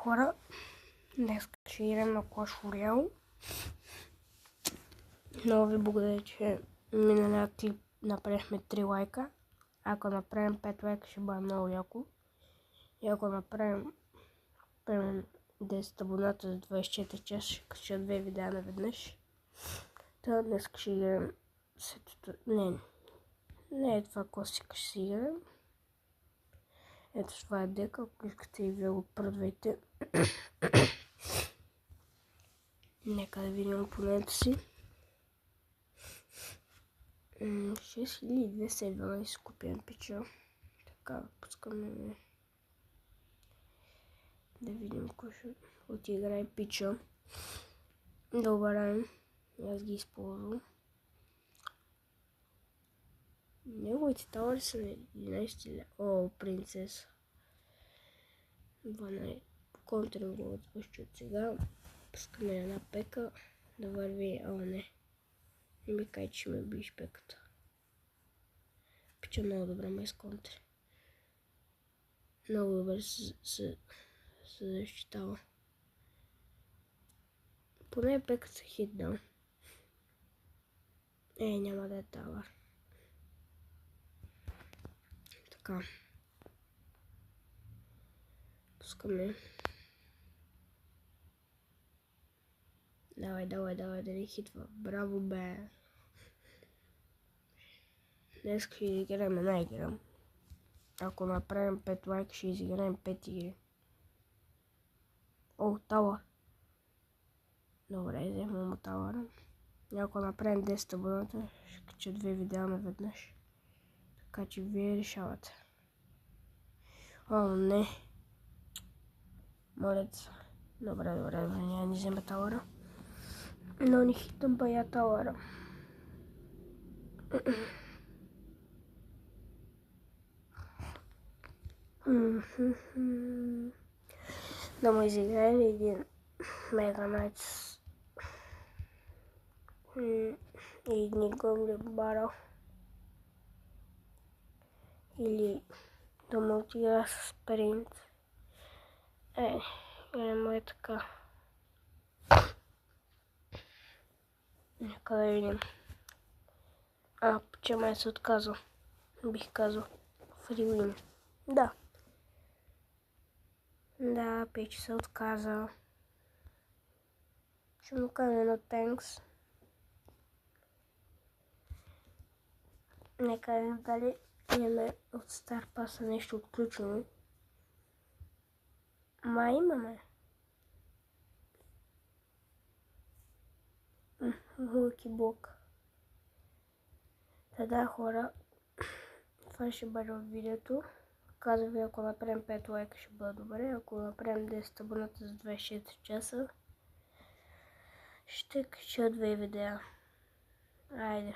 Хора, днес ще играем на Clash Royale. Много ви благодаря, че миналия клип направихме 3 лайка. Ако направим 5 лайка, ще бъде много яко. И ако направим 10 абоната за 24 часа, ще кача 2 видеа наведнъж. Та днес ще играем сетото... Не е това класика, ще си играем. Ето това е дека, ако искате и вие го пробвайте. Нека да видим опонента си. 6212 купим пича. Така, пускаме да видим кой ще отиграе пича. Добре, аз ги използвам. Неговите тавари са 11 ля. О, принцеса. 12. Контрим го отпущу от сега. Пускаме една пека да върви. О, не. Не ми кай, че ме биш пеката. Пича много добре ме изконтри. Много добре се защитава. Поне пеката се хитнал. Няма да е тавар. Така. Пускаме. Давай, да ни хитва. Браво, бе. Днес ще изиграем една игра. Ако направим 5 лайка, ще изиграем 5 игри. О, тавар. Добре, вземем му тавара. И ако направим 10 абоната, ще кача 2 видеа наведнъж. Така че вие решавате. О, не. Молец. Добре, няма ни вземе тавара. Но ни хитам бая тавара. Да му изиграем един Мега Найтс и едни Гомлин Баръл. Или да му отигра с спринт. Му е така. Нека да видим. Че май се отказва. Бих казал. Фривин. Да. Да, Пече се отказа. Ще му кажа едно тенкс. Нека видим дали имаме от Стар Паса нещо отключено. Имаме. Лъки блок. Да, хора, това ще бъде от видеото. Казвам ви, ако направим 5 лайка, ще бъде добре. Ако направим 10 абоната за 24 часа, ще кача 2 видеа. Айде.